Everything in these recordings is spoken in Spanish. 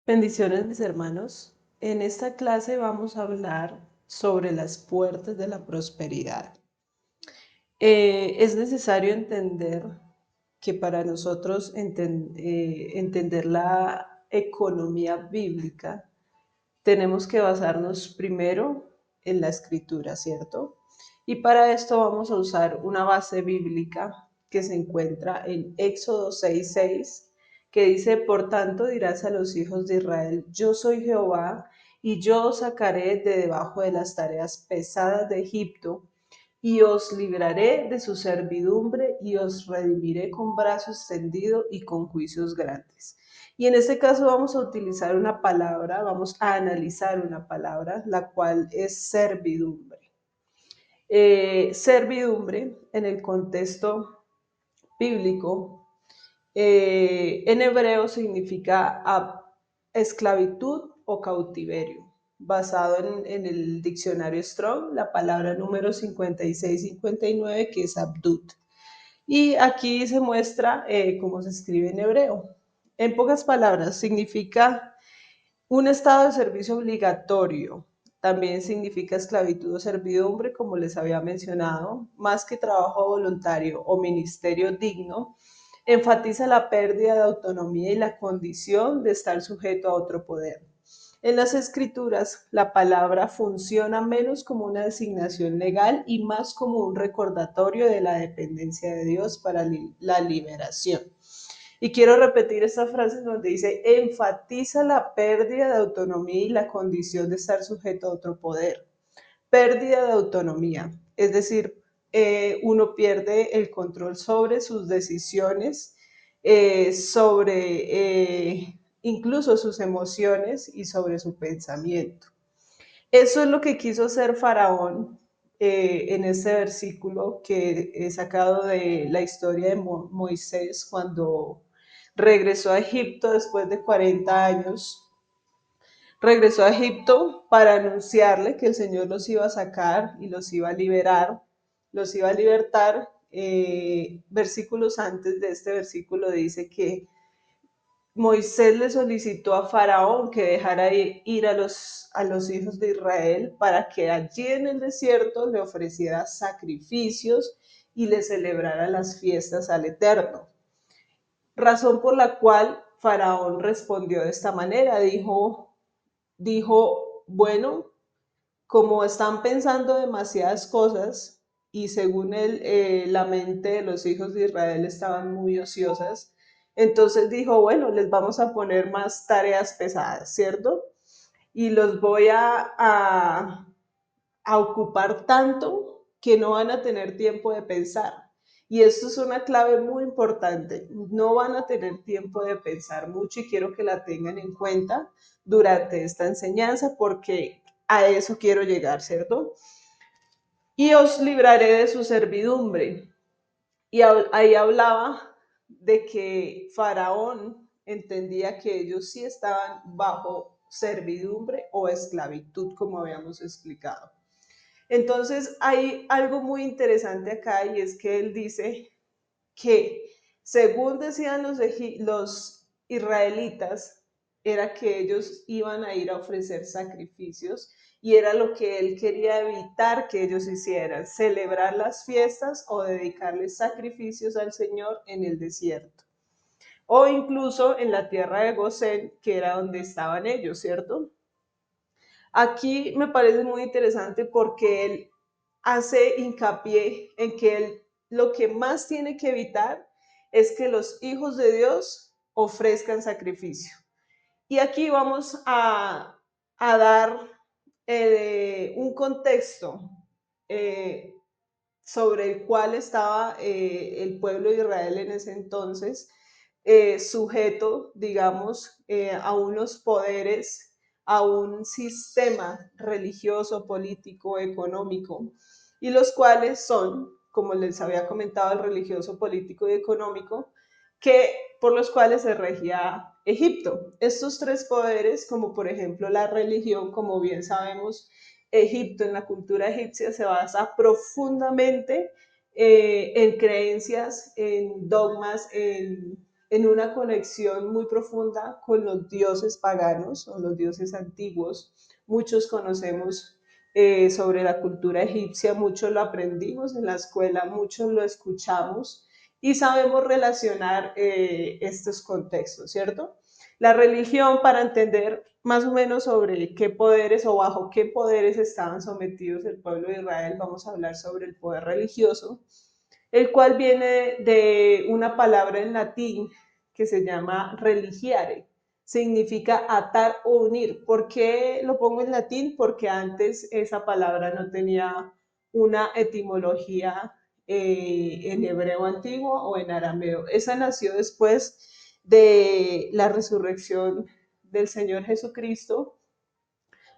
Bendiciones, mis hermanos. En esta clase vamos a hablar sobre las puertas de la prosperidad. Es necesario entender que para nosotros entender la economía bíblica, tenemos que basarnos primero en la escritura, ¿cierto? Y para esto vamos a usar una base bíblica que se encuentra en Éxodo 6:6, que dice: por tanto dirás a los hijos de Israel, yo soy Jehová, y yo os sacaré de debajo de las tareas pesadas de Egipto, y os libraré de su servidumbre, y os redimiré con brazo extendido y con juicios grandes. Y en este caso vamos a utilizar una palabra, vamos a analizar una palabra, la cual es servidumbre. Servidumbre en el contexto bíblico, en hebreo significa esclavitud o cautiverio. Basado en el diccionario Strong, la palabra número 5659, que es abdut. Y aquí se muestra cómo se escribe en hebreo. En pocas palabras, significa un estado de servicio obligatorio. También significa esclavitud o servidumbre, como les había mencionado, más que trabajo voluntario o ministerio digno. Enfatiza la pérdida de autonomía y la condición de estar sujeto a otro poder. En las escrituras, la palabra funciona menos como una designación legal y más como un recordatorio de la dependencia de Dios para la liberación. Y quiero repetir esta frase donde dice: enfatiza la pérdida de autonomía y la condición de estar sujeto a otro poder. Pérdida de autonomía, es decir, uno pierde el control sobre sus decisiones, incluso sus emociones y sobre su pensamiento. Eso es lo que quiso hacer Faraón en este versículo que he sacado de la historia de Moisés cuando regresó a Egipto después de 40 años. Regresó a Egipto para anunciarle que el Señor los iba a sacar y los iba a liberar, los iba a libertar. Versículos antes de este versículo dice que Moisés le solicitó a Faraón que dejara ir a los hijos de Israel para que allí en el desierto le ofreciera sacrificios y le celebrara las fiestas al Eterno. Razón por la cual Faraón respondió de esta manera, dijo, bueno, como están pensando demasiadas cosas y según él, la mente de los hijos de Israel estaban muy ociosas, entonces dijo, bueno, les vamos a poner más tareas pesadas, ¿cierto? Y los voy a ocupar tanto que no van a tener tiempo de pensar. Y esto es una clave muy importante. No van a tener tiempo de pensar mucho y quiero que la tengan en cuenta durante esta enseñanza porque a eso quiero llegar, ¿cierto? Y os libraré de su servidumbre. Y ahí hablaba de que Faraón entendía que ellos sí estaban bajo servidumbre o esclavitud, como habíamos explicado. Entonces hay algo muy interesante acá y es que él dice que según decían los israelitas, era que ellos iban a ir a ofrecer sacrificios y era lo que él quería evitar que ellos hicieran, celebrar las fiestas o dedicarles sacrificios al Señor en el desierto. O incluso en la tierra de Gosén, que era donde estaban ellos, ¿cierto? Aquí me parece muy interesante porque él hace hincapié en que él lo que más tiene que evitar es que los hijos de Dios ofrezcan sacrificio. Y aquí vamos a dar un contexto eh, sobre el cual estaba el pueblo de Israel en ese entonces, sujeto, digamos, a unos poderes, a un sistema religioso, político, económico, y los cuales son, como les había comentado, el religioso, político y económico, que por los cuales se regía Egipto. Estos tres poderes, como por ejemplo la religión, como bien sabemos, Egipto, en la cultura egipcia, se basa profundamente en creencias, en dogmas, en en una conexión muy profunda con los dioses paganos o los dioses antiguos. Muchos conocemos sobre la cultura egipcia, mucho lo aprendimos en la escuela, mucho lo escuchamos y sabemos relacionar estos contextos, ¿cierto? La religión, para entender más o menos sobre qué poderes o bajo qué poderes estaban sometidos el pueblo de Israel, vamos a hablar sobre el poder religioso, el cual viene de una palabra en latín que se llama religiare, significa atar o unir. ¿Por qué lo pongo en latín? Porque antes esa palabra no tenía una etimología en hebreo antiguo o en arameo. Esa nació después de la resurrección del Señor Jesucristo,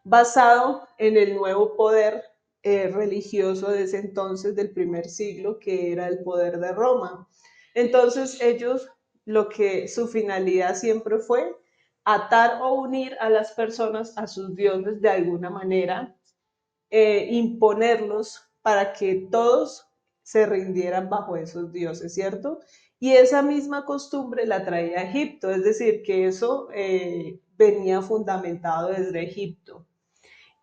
basado en el nuevo poder religioso de ese entonces, del primer siglo, que era el poder de Roma. Entonces ellos, lo que su finalidad siempre fue atar o unir a las personas a sus dioses de alguna manera, imponerlos para que todos se rindieran bajo esos dioses, ¿cierto? Y esa misma costumbre la traía Egipto, es decir, que eso venía fundamentado desde Egipto.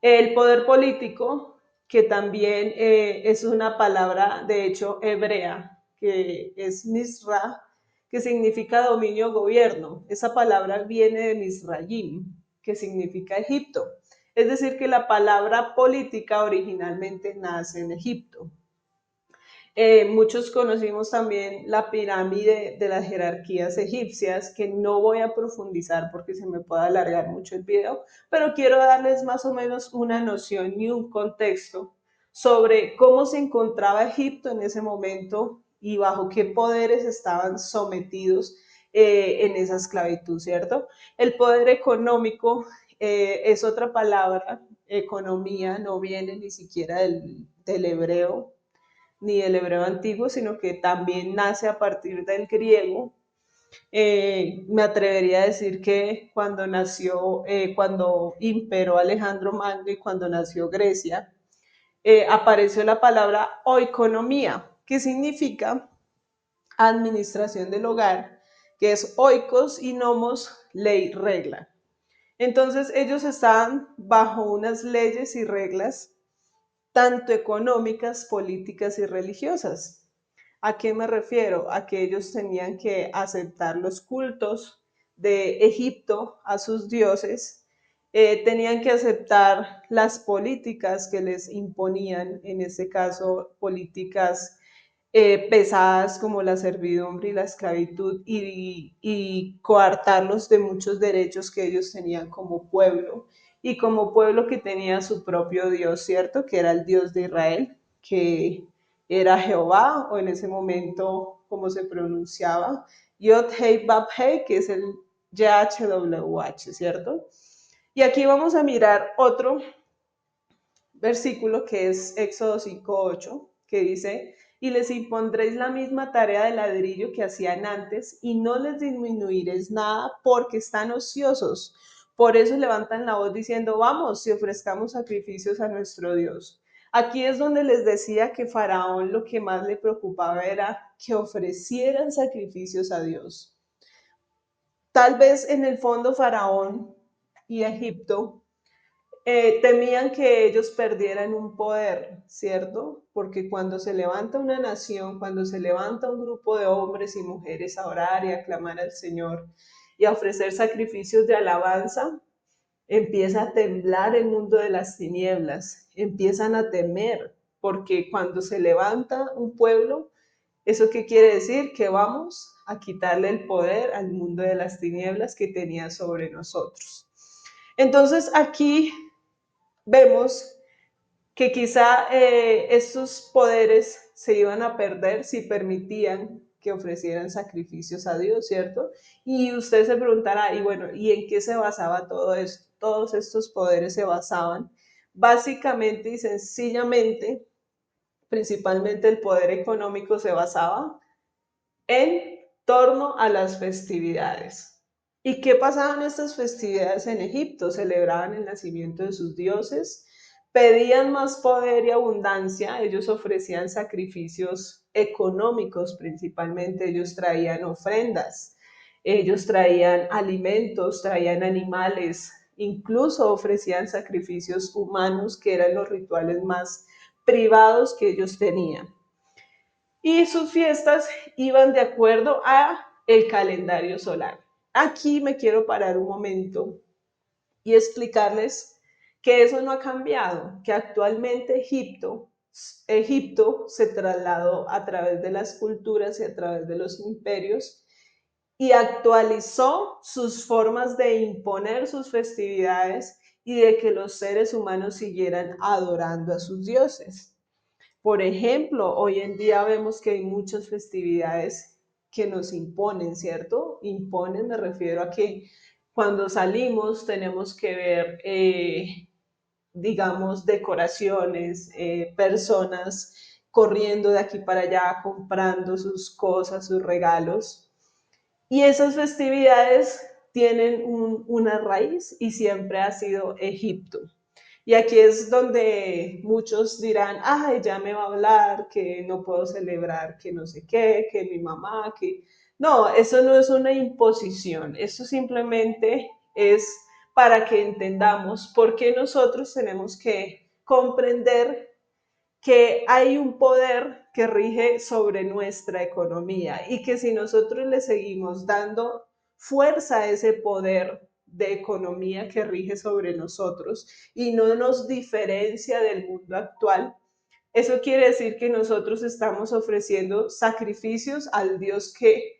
El poder político, que también es una palabra, de hecho, hebrea, que es misra, que significa dominio o gobierno. Esa palabra viene de Misrayim, que significa Egipto. Es decir, que la palabra política originalmente nace en Egipto. Muchos conocimos también la pirámide de las jerarquías egipcias, que no voy a profundizar porque se me puede alargar mucho el video, pero quiero darles más o menos una noción y un contexto sobre cómo se encontraba Egipto en ese momento y bajo qué poderes estaban sometidos en esa esclavitud, ¿cierto? El poder económico es otra palabra, economía, no viene ni siquiera del hebreo ni del hebreo antiguo, sino que también nace a partir del griego. Me atrevería a decir que cuando nació, cuando imperó Alejandro Magno y cuando nació Grecia, apareció la palabra oikonomía, que significa administración del hogar, que es oikos y nomos, ley, regla. Entonces ellos estaban bajo unas leyes y reglas tanto económicas, políticas y religiosas. ¿A qué me refiero? A que ellos tenían que aceptar los cultos de Egipto a sus dioses, tenían que aceptar las políticas que les imponían, en este caso políticas pesadas como la servidumbre y la esclavitud, y coartarlos de muchos derechos que ellos tenían como pueblo y como pueblo que tenía su propio Dios, ¿cierto? Que era el Dios de Israel, que era Jehová, o en ese momento, como se pronunciaba, Yod Hei Bab Hei, que es el YHWH, ¿cierto? Y aquí vamos a mirar otro versículo que es Éxodo 5:8, que dice, y les impondréis la misma tarea de ladrillo que hacían antes, y no les disminuiréis nada porque están ociosos. Por eso levantan la voz diciendo, vamos, si ofrezcamos sacrificios a nuestro Dios. Aquí es donde les decía que Faraón lo que más le preocupaba era que ofrecieran sacrificios a Dios. Tal vez en el fondo Faraón y Egipto temían que ellos perdieran un poder, ¿cierto? Porque cuando se levanta una nación, cuando se levanta un grupo de hombres y mujeres a orar y a clamar al Señor y a ofrecer sacrificios de alabanza, empieza a temblar el mundo de las tinieblas, empiezan a temer, porque cuando se levanta un pueblo, ¿eso qué quiere decir? Que vamos a quitarle el poder al mundo de las tinieblas que tenía sobre nosotros. Entonces aquí vemos que quizá estos poderes se iban a perder si permitían que ofrecieran sacrificios a Dios, ¿cierto? Y usted se preguntará, y bueno, ¿y en qué se basaba todo esto? Todos estos poderes se basaban básicamente y sencillamente, principalmente el poder económico se basaba en torno a las festividades. ¿Y qué pasaban estas festividades en Egipto? Celebraban el nacimiento de sus dioses, pedían más poder y abundancia, ellos ofrecían sacrificios económicos principalmente, ellos traían ofrendas. Ellos traían alimentos, traían animales, incluso ofrecían sacrificios humanos, que eran los rituales más privados que ellos tenían. Y sus fiestas iban de acuerdo a el calendario solar. Aquí me quiero parar un momento y explicarles que eso no ha cambiado, que actualmente Egipto se trasladó a través de las culturas y a través de los imperios y actualizó sus formas de imponer sus festividades y de que los seres humanos siguieran adorando a sus dioses. Por ejemplo, hoy en día vemos que hay muchas festividades que nos imponen, ¿cierto? Imponen, me refiero a que cuando salimos tenemos que ver, digamos, decoraciones, personas corriendo de aquí para allá, comprando sus cosas, sus regalos. Y esas festividades tienen una raíz y siempre ha sido Egipto. Y aquí es donde muchos dirán, ay, ya me va a hablar, que no puedo celebrar, que no sé qué, que mi mamá, que... No, eso no es una imposición, eso simplemente es para que entendamos por qué nosotros tenemos que comprender que hay un poder que rige sobre nuestra economía y que si nosotros le seguimos dando fuerza a ese poder de economía que rige sobre nosotros y no nos diferencia del mundo actual, eso quiere decir que nosotros estamos ofreciendo sacrificios al Dios que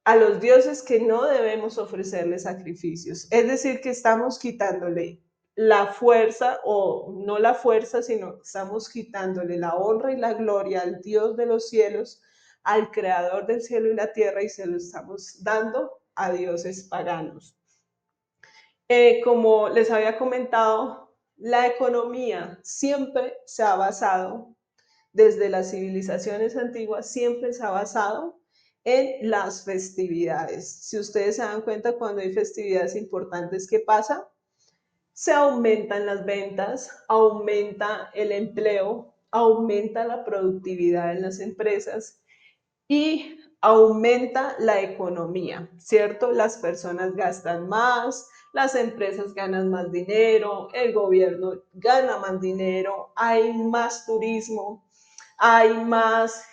a los dioses que no debemos ofrecerles sacrificios. Es decir, que estamos quitándole la fuerza, o no la fuerza, sino estamos quitándole la honra y la gloria al Dios de los cielos, al creador del cielo y la tierra, y se lo estamos dando a dioses paganos. Como les había comentado, la economía siempre se ha basado, desde las civilizaciones antiguas, siempre se ha basado en las festividades. Si ustedes se dan cuenta, cuando hay festividades importantes, ¿qué pasa? Se aumentan las ventas, aumenta el empleo, aumenta la productividad en las empresas y aumenta la economía, ¿cierto? Las personas gastan más, las empresas ganan más dinero, el gobierno gana más dinero, hay más turismo, hay más,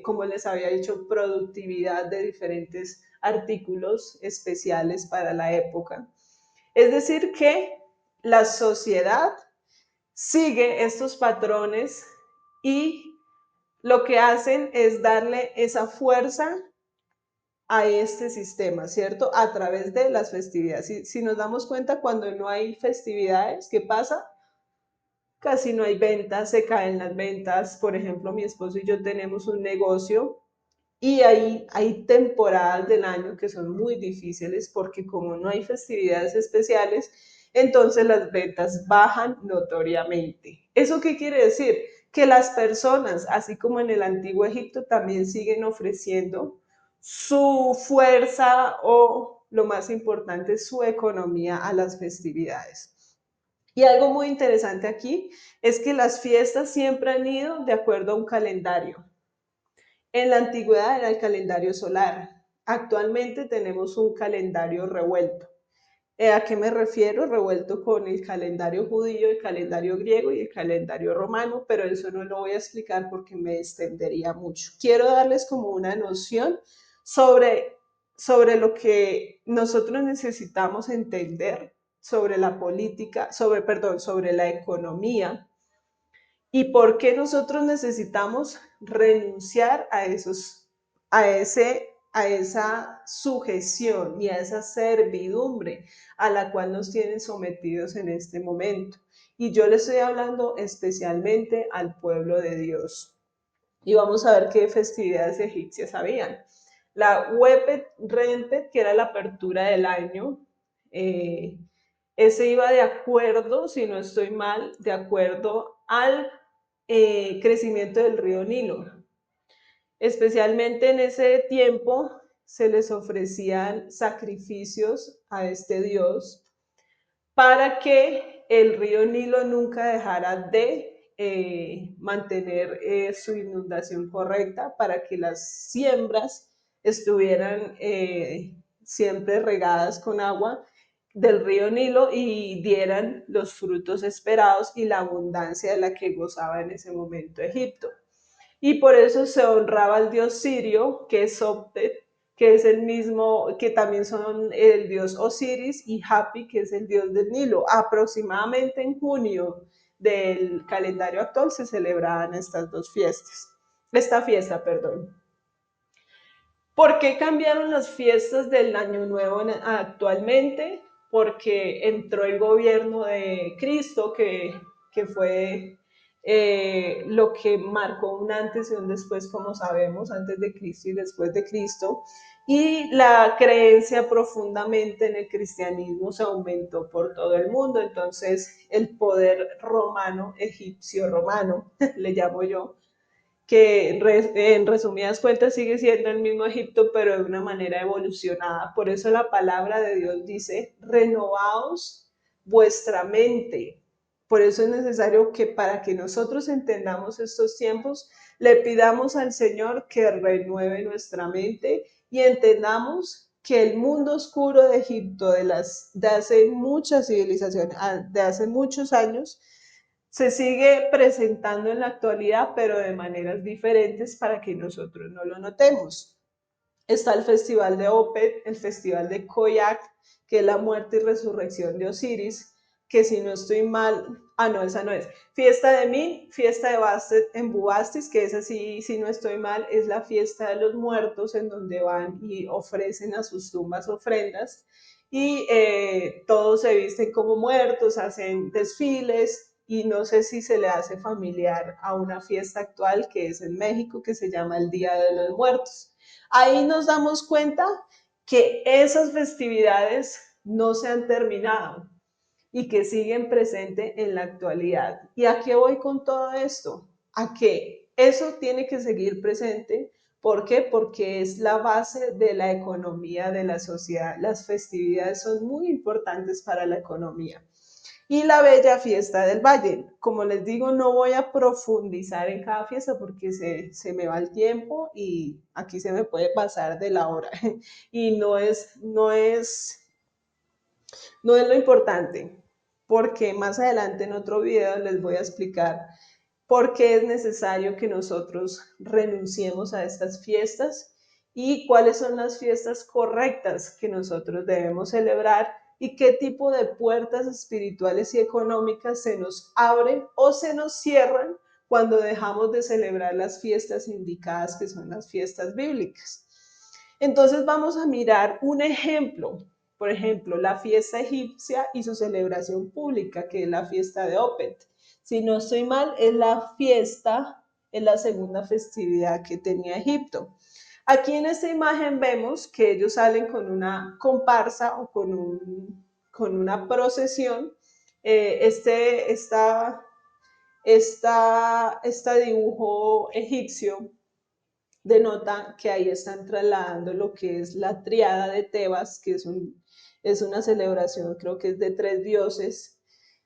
como les había dicho, productividad de diferentes artículos especiales para la época. Es decir, que la sociedad sigue estos patrones y lo que hacen es darle esa fuerza a este sistema, ¿cierto? A través de las festividades. Si nos damos cuenta, cuando no hay festividades, ¿qué pasa? Casi no hay ventas, se caen las ventas. Por ejemplo, mi esposo y yo tenemos un negocio y hay temporadas del año que son muy difíciles porque como no hay festividades especiales, entonces las ventas bajan notoriamente. ¿Eso qué quiere decir? Que las personas, así como en el antiguo Egipto, también siguen ofreciendo su fuerza o, lo más importante, su economía a las festividades. Y algo muy interesante aquí es que las fiestas siempre han ido de acuerdo a un calendario. En la antigüedad era el calendario solar. Actualmente tenemos un calendario revuelto. ¿A qué me refiero? Revuelto con el calendario judío, el calendario griego y el calendario romano, pero eso no lo voy a explicar porque me extendería mucho. Quiero darles como una noción sobre lo que nosotros necesitamos entender sobre la política, sobre la economía y por qué nosotros necesitamos renunciar a esa sujeción y a esa servidumbre a la cual nos tienen sometidos en este momento. Y yo le estoy hablando especialmente al pueblo de Dios. Y vamos a ver qué festividades egipcias habían. La Wepet Rentet, que era la apertura del año, eh, ese iba de acuerdo, si no estoy mal, de acuerdo al crecimiento del río Nilo. Especialmente en ese tiempo se les ofrecían sacrificios a este dios para que el río Nilo nunca dejara de mantener su inundación correcta, para que las siembras estuvieran siempre regadas con agua del río Nilo y dieran los frutos esperados y la abundancia de la que gozaba en ese momento Egipto. Y por eso se honraba al dios sirio, que es Soptet, que es el mismo, que también son el dios Osiris, y Hapi, que es el dios del Nilo. Aproximadamente en junio del calendario actual se celebraban estas dos fiestas. Esta fiesta, perdón. ¿Por qué cambiaron las fiestas del Año Nuevo actualmente? Porque entró el gobierno de Cristo, que fue lo que marcó un antes y un después, como sabemos, antes de Cristo y después de Cristo. Y la creencia profundamente en el cristianismo se aumentó por todo el mundo. Entonces, el poder romano, egipcio romano, le llamo yo, que en resumidas cuentas sigue siendo el mismo Egipto, pero de una manera evolucionada. Por eso la palabra de Dios dice, renovaos vuestra mente. Por eso es necesario que para que nosotros entendamos estos tiempos, le pidamos al Señor que renueve nuestra mente y entendamos que el mundo oscuro de Egipto de hace muchas civilizaciones, de hace muchos años, se sigue presentando en la actualidad, pero de maneras diferentes para que nosotros no lo notemos. Está el Festival de Opet, el Festival de Koyak, que es la muerte y resurrección de Osiris, que si no estoy mal, no, esa no es. Fiesta de Min, fiesta de Bastet en Bubastis, que esa sí, si no estoy mal, es la fiesta de los muertos, en donde van y ofrecen a sus tumbas ofrendas, y todos se visten como muertos, hacen desfiles, y no sé si se le hace familiar a una fiesta actual que es en México, que se llama el Día de los Muertos. Ahí nos damos cuenta que esas festividades no se han terminado y que siguen presentes en la actualidad. ¿Y a qué voy con todo esto? A que eso tiene que seguir presente. ¿Por qué? Porque es la base de la economía de la sociedad. Las festividades son muy importantes para la economía. Y la bella fiesta del Valle. Como les digo, no voy a profundizar en cada fiesta porque se me va el tiempo y aquí se me puede pasar de la hora. Y no es lo importante, porque más adelante en otro video les voy a explicar por qué es necesario que nosotros renunciemos a estas fiestas y cuáles son las fiestas correctas que nosotros debemos celebrar y qué tipo de puertas espirituales y económicas se nos abren o se nos cierran cuando dejamos de celebrar las fiestas indicadas, que son las fiestas bíblicas. Entonces vamos a mirar un ejemplo, por ejemplo, la fiesta egipcia y su celebración pública, que es la fiesta de Opet. Si no estoy mal, es la segunda festividad que tenía Egipto. Aquí en esta imagen vemos que ellos salen con una comparsa o con una procesión. Este dibujo egipcio denota que ahí están trasladando lo que es la triada de Tebas, que es una celebración, creo que es de 3 dioses,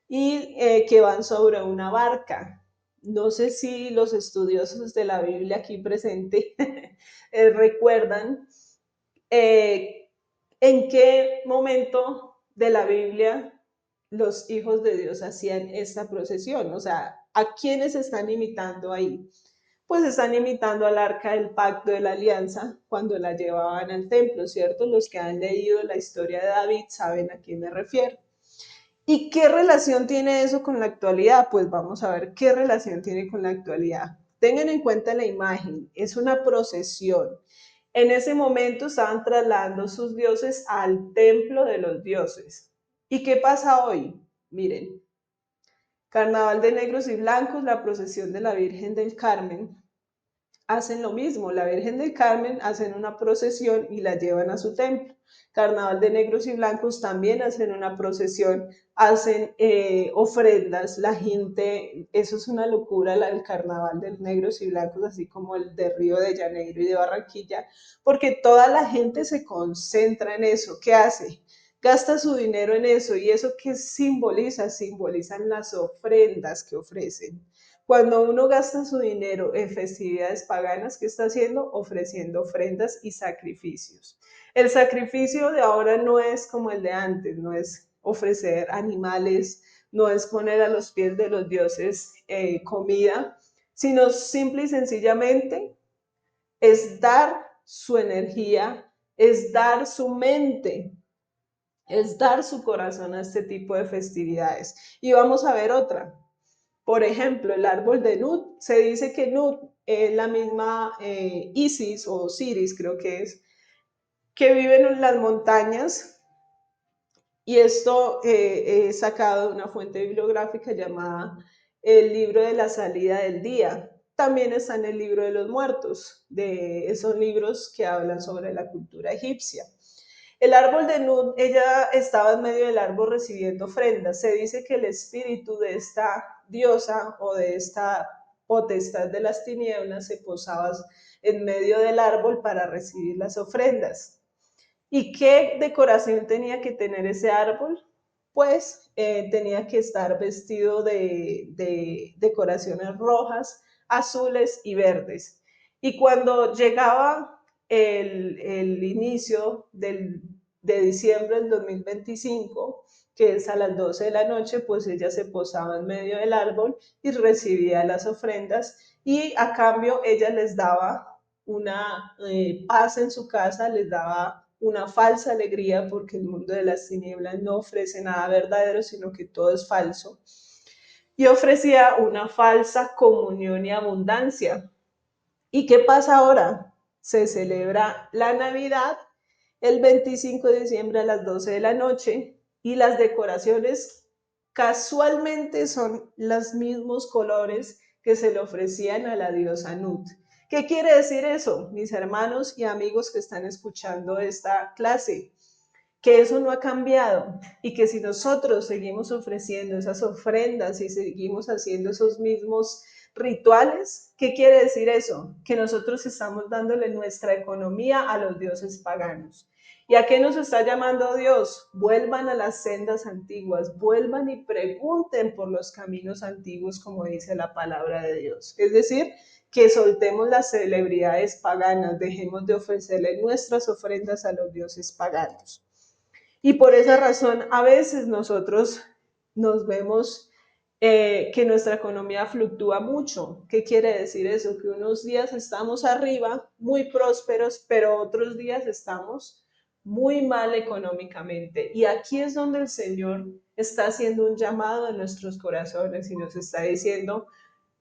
y que van sobre una barca. No sé si los estudiosos de la Biblia aquí presente recuerdan eh, en qué momento de la Biblia los hijos de Dios hacían esta procesión. O sea, ¿a quiénes están imitando ahí? Pues están imitando al arca del pacto de la alianza cuando la llevaban al templo, ¿cierto? Los que han leído la historia de David saben a quién me refiero. ¿Y qué relación tiene eso con la actualidad? Pues vamos a ver qué relación tiene con la actualidad. Tengan en cuenta la imagen, es una procesión. En ese momento estaban trasladando sus dioses al templo de los dioses. ¿Y qué pasa hoy? Miren, Carnaval de negros y blancos, la procesión de la Virgen del Carmen, hacen lo mismo. La Virgen del Carmen hacen una procesión y la llevan a su templo. Carnaval de negros y blancos también hacen una procesión, hacen ofrendas, la gente, eso es una locura, el carnaval de negros y blancos, así como el de Río de Janeiro y de Barranquilla, porque toda la gente se concentra en eso. ¿Qué hace? Gasta su dinero en eso. ¿Y eso qué simboliza? Simbolizan las ofrendas que ofrecen. Cuando uno gasta su dinero en festividades paganas, ¿qué está haciendo? Ofreciendo ofrendas y sacrificios. El sacrificio de ahora no es como el de antes, no es ofrecer animales, no es poner a los pies de los dioses comida, sino simple y sencillamente es dar su energía, es dar su mente, es dar su corazón a este tipo de festividades. Y vamos a ver otra. Por ejemplo, el árbol de Nut. Se dice que Nut es la misma Isis o Osiris, creo que vive en las montañas. Y esto he sacado de una fuente bibliográfica llamada El libro de la salida del día. También está en el libro de los muertos, de esos libros que hablan sobre la cultura egipcia. El árbol de Nut, ella estaba en medio del árbol recibiendo ofrendas. Se dice que el espíritu de esta diosa o de esta potestad de las tinieblas se posaba en medio del árbol para recibir las ofrendas. ¿Y qué decoración tenía que tener ese árbol? Pues tenía que estar vestido de decoraciones rojas, azules y verdes. Y cuando llegaba el inicio de diciembre del 2025, que es a las 12 de la noche, pues ella se posaba en medio del árbol y recibía las ofrendas y a cambio ella les daba una paz en su casa, les daba una falsa alegría, porque el mundo de las tinieblas no ofrece nada verdadero, sino que todo es falso. Y ofrecía una falsa comunión y abundancia. ¿Y qué pasa ahora? Se celebra la Navidad el 25 de diciembre a las 12 de la noche y las decoraciones casualmente son los mismos colores que se le ofrecían a la diosa Nut. ¿Qué quiere decir eso, mis hermanos y amigos que están escuchando esta clase? Que eso no ha cambiado y que si nosotros seguimos ofreciendo esas ofrendas y seguimos haciendo esos mismos rituales, ¿qué quiere decir eso? Que nosotros estamos dándole nuestra economía a los dioses paganos. ¿Y a qué nos está llamando Dios? Vuelvan a las sendas antiguas, vuelvan y pregunten por los caminos antiguos, como dice la palabra de Dios. Es decir, que soltemos las celebridades paganas, dejemos de ofrecerle nuestras ofrendas a los dioses paganos. Y por esa razón, a veces nosotros nos vemos que nuestra economía fluctúa mucho. ¿Qué quiere decir eso? Que unos días estamos arriba, muy prósperos, pero otros días estamos muy mal económicamente. Y aquí es donde el Señor está haciendo un llamado a nuestros corazones y nos está diciendo,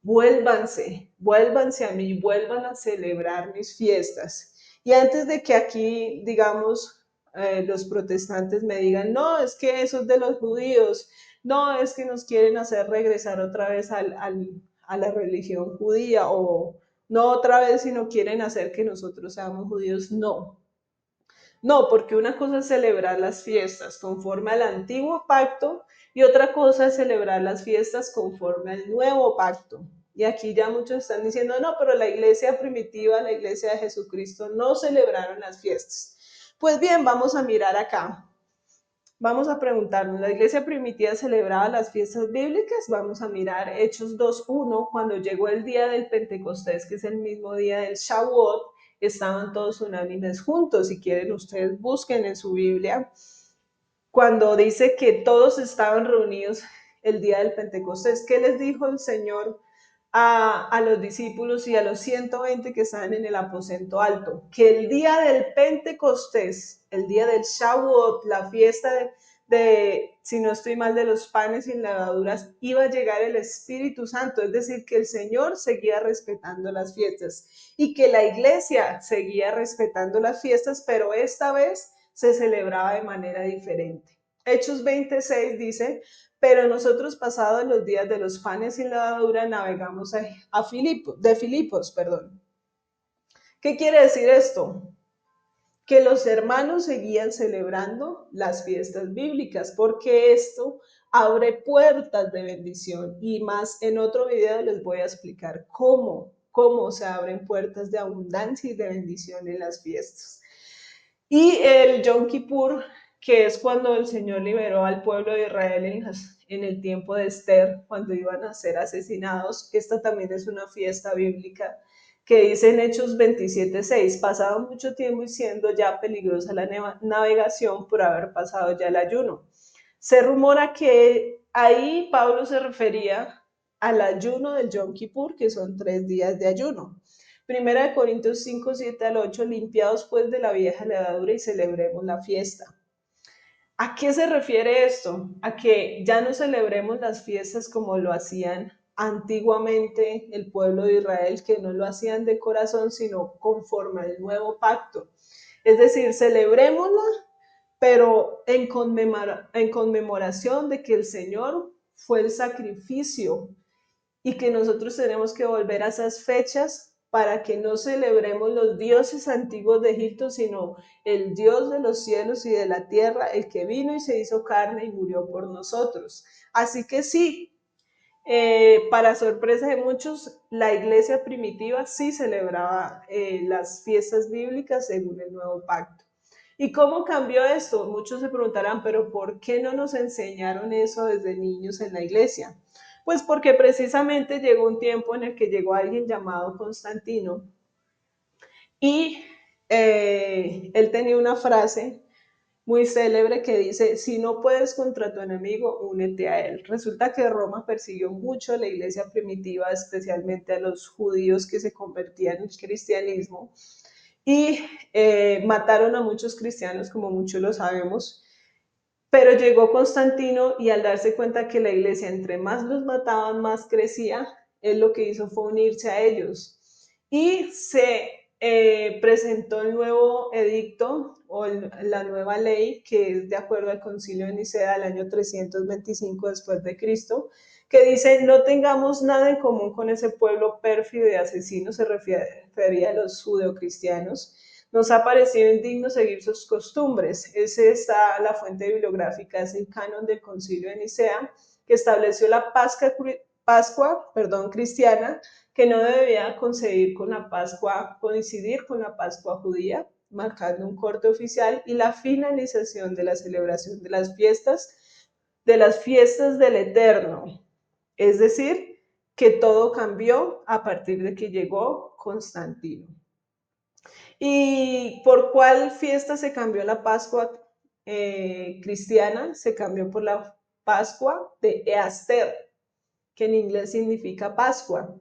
vuélvanse, vuélvanse a mí, vuelvan a celebrar mis fiestas. Y antes de que aquí, digamos, los protestantes me digan, no, es que eso es de los judíos, no, es que nos quieren hacer regresar otra vez a la religión judía o no otra vez, sino quieren hacer que nosotros seamos judíos, no. No, porque una cosa es celebrar las fiestas conforme al antiguo pacto y otra cosa es celebrar las fiestas conforme al nuevo pacto. Y aquí ya muchos están diciendo, no, pero la iglesia primitiva, la iglesia de Jesucristo, no celebraron las fiestas. Pues bien, vamos a mirar acá. Vamos a preguntarnos, ¿la iglesia primitiva celebraba las fiestas bíblicas? Vamos a mirar Hechos 2:1, cuando llegó el día del Pentecostés, que es el mismo día del Shavuot, estaban todos unánimes juntos. Si quieren, ustedes busquen en su Biblia, cuando dice que todos estaban reunidos el día del Pentecostés. ¿Qué les dijo el Señor a los discípulos y a los 120 que estaban en el aposento alto? Que el día del Pentecostés, el día del Shavuot, la fiesta si no estoy mal, de los panes sin levaduras, iba a llegar el Espíritu Santo, es decir, que el Señor seguía respetando las fiestas y que la iglesia seguía respetando las fiestas, pero esta vez se celebraba de manera diferente. Hechos 26 dice, pero nosotros pasados los días de los panes sin levadura navegamos de Filipos, perdón. ¿Qué quiere decir esto? Que los hermanos seguían celebrando las fiestas bíblicas, porque esto abre puertas de bendición y más en otro video les voy a explicar cómo se abren puertas de abundancia y de bendición en las fiestas. Y el Yom Kippur, que es cuando el Señor liberó al pueblo de Israel en el tiempo de Esther, cuando iban a ser asesinados. Esta también es una fiesta bíblica que dice en Hechos 27:6, pasado mucho tiempo y siendo ya peligrosa la navegación por haber pasado ya el ayuno. Se rumora que ahí Pablo se refería al ayuno del Yom Kippur, que son 3 días de ayuno. Primera de Corintios 5:7 al 8, limpiados pues de la vieja levadura y celebremos la fiesta. ¿A qué se refiere esto? A que ya no celebremos las fiestas como lo hacían antiguamente el pueblo de Israel, que no lo hacían de corazón, sino conforme al nuevo pacto. Es decir, celebrémosla, pero en conmemoración de que el Señor fue el sacrificio y que nosotros tenemos que volver a esas fechas para que no celebremos los dioses antiguos de Egipto, sino el Dios de los cielos y de la tierra, el que vino y se hizo carne y murió por nosotros. Así que sí, para sorpresa de muchos, la iglesia primitiva sí celebraba las fiestas bíblicas según el nuevo pacto. ¿Y cómo cambió esto? Muchos se preguntarán, pero ¿por qué no nos enseñaron eso desde niños en la iglesia? Pues porque precisamente llegó un tiempo en el que llegó alguien llamado Constantino y él tenía una frase muy célebre que dice, si no puedes contra tu enemigo, únete a él. Resulta que Roma persiguió mucho a la iglesia primitiva, especialmente a los judíos que se convertían en el cristianismo, y mataron a muchos cristianos, como muchos lo sabemos, pero llegó Constantino y al darse cuenta que la iglesia entre más los mataban, más crecía, él lo que hizo fue unirse a ellos. Y se presentó el nuevo edicto o la nueva ley, que es de acuerdo al concilio de Nicea del año 325 después de Cristo, que dice no tengamos nada en común con ese pueblo pérfido y asesino, se refería a los judeocristianos. Nos ha parecido indigno seguir sus costumbres. Esa está la fuente bibliográfica, es el canon del Concilio de Nicea, que estableció la Pascua cristiana, que no debía coincidir con la Pascua judía, marcando un corte oficial y la finalización de la celebración de las fiestas del Eterno. Es decir, que todo cambió a partir de que llegó Constantino. ¿Y por cuál fiesta se cambió la Pascua cristiana? Se cambió por la Pascua de Easter, que en inglés significa Pascua.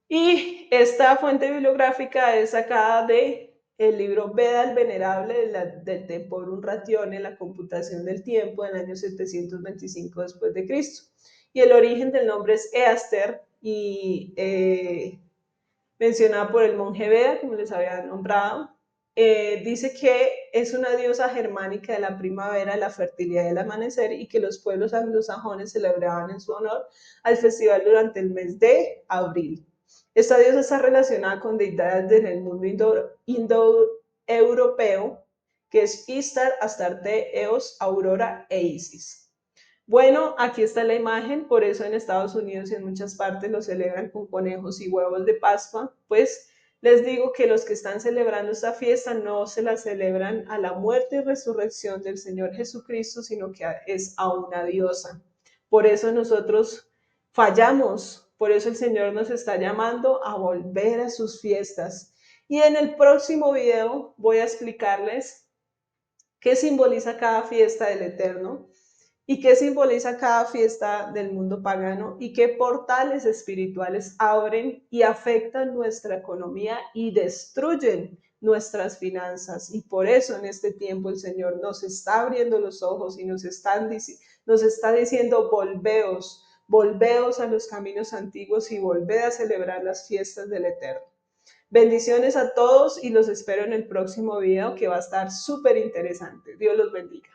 Y esta fuente bibliográfica es sacada de el libro Veda el Venerable del Temporum Ratione, la computación del tiempo, del año 725 después de Cristo. Y el origen del nombre es Easter y mencionada por el monje Beda, como les había nombrado. Dice que es una diosa germánica de la primavera, la fertilidad del amanecer, y que los pueblos anglosajones celebraban en su honor al festival durante el mes de abril. Esta diosa está relacionada con deidades del mundo indoeuropeo, que es Istar, Astarte, Eos, Aurora e Isis. Bueno, aquí está la imagen, por eso en Estados Unidos y en muchas partes lo celebran con conejos y huevos de Pascua, pues les digo que los que están celebrando esta fiesta no se la celebran a la muerte y resurrección del Señor Jesucristo, sino que es a una diosa. Por eso nosotros fallamos, por eso el Señor nos está llamando a volver a sus fiestas. Y en el próximo video voy a explicarles qué simboliza cada fiesta del Eterno y qué simboliza cada fiesta del mundo pagano y qué portales espirituales abren y afectan nuestra economía y destruyen nuestras finanzas. Y por eso en este tiempo el Señor nos está abriendo los ojos y nos está diciendo, volveos a los caminos antiguos y volved a celebrar las fiestas del Eterno. Bendiciones a todos y los espero en el próximo video que va a estar súper interesante. Dios los bendiga.